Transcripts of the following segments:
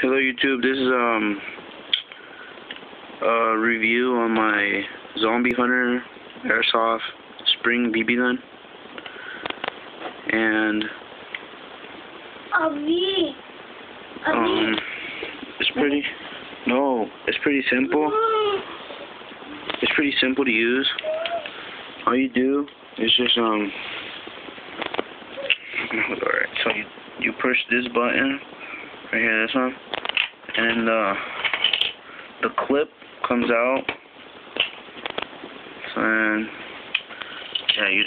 Hello YouTube, this is a review on my Zombie Hunter airsoft spring BB gun. And it's pretty simple. It's pretty simple to use. All you do is just alright, so you push this button right here, this one, and the clip comes out. So then, yeah, you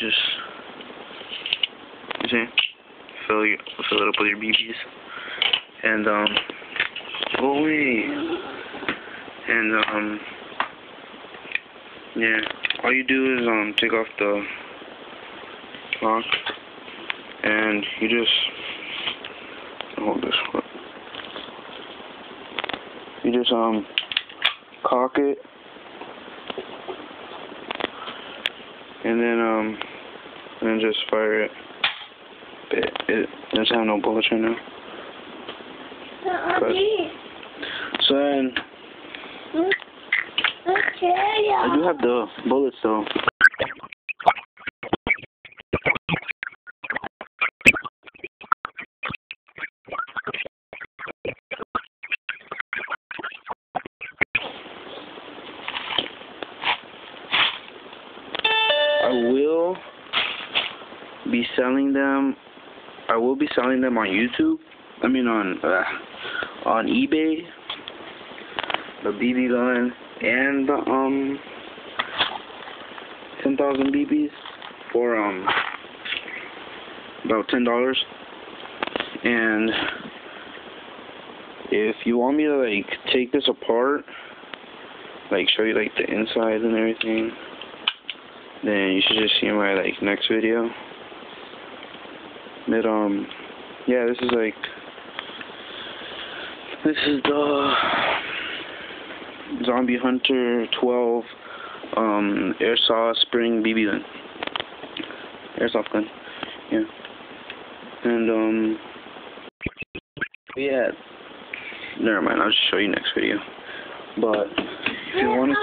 see, fill it up with your BBs, and go away, and yeah, all you do is take off the lock, and you just hold this one. You just cock it, and then just fire it. It doesn't have no bullets right now. But, so then, I do have the bullets though. I will be selling them on YouTube. I mean on eBay. The BB gun and the 10,000 BBs for about $10. And if you want me to like take this apart, like show you like the inside and everything, then you should just see my like next video. But yeah, this is the Zombie Hunter 12 airsoft spring BB gun, airsoft gun, yeah. And yeah, never mind, I'll just show you next video. But if you want to,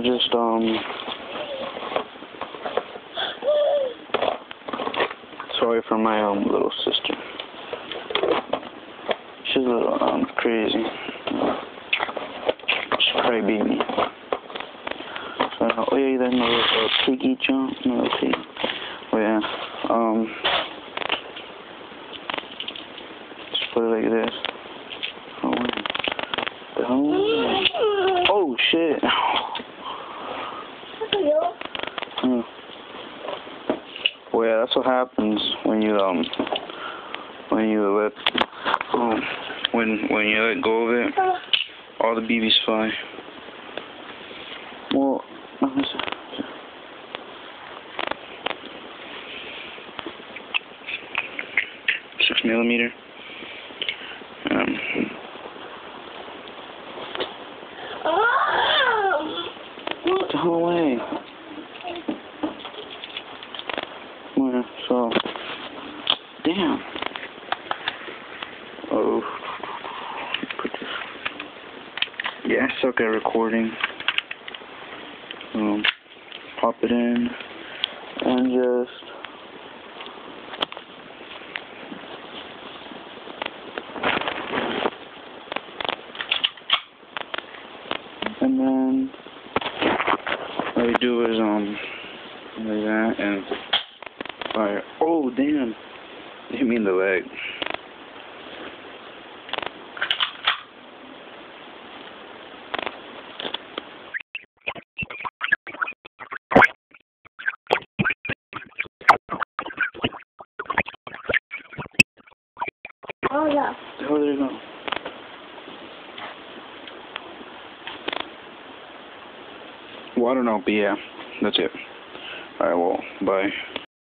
just sorry for my little sister. She's a little crazy. She's cry baby. So oh yeah, that's my little piggy jump, my little pig. Oh yeah. Just put it like this. Oh shit. Well, yeah, that's what happens when you let go of it. All the BBs fly. Well, 6mm. Get the hell away. Yeah, so, damn. Oh, put this. Yeah, I suck at recording. Pop it in, and just and then all you do is like that and fire. Oh damn! You mean the leg? Oh yeah. Oh, there you go. Well, I don't know, but yeah, that's it. Alright, well, bye.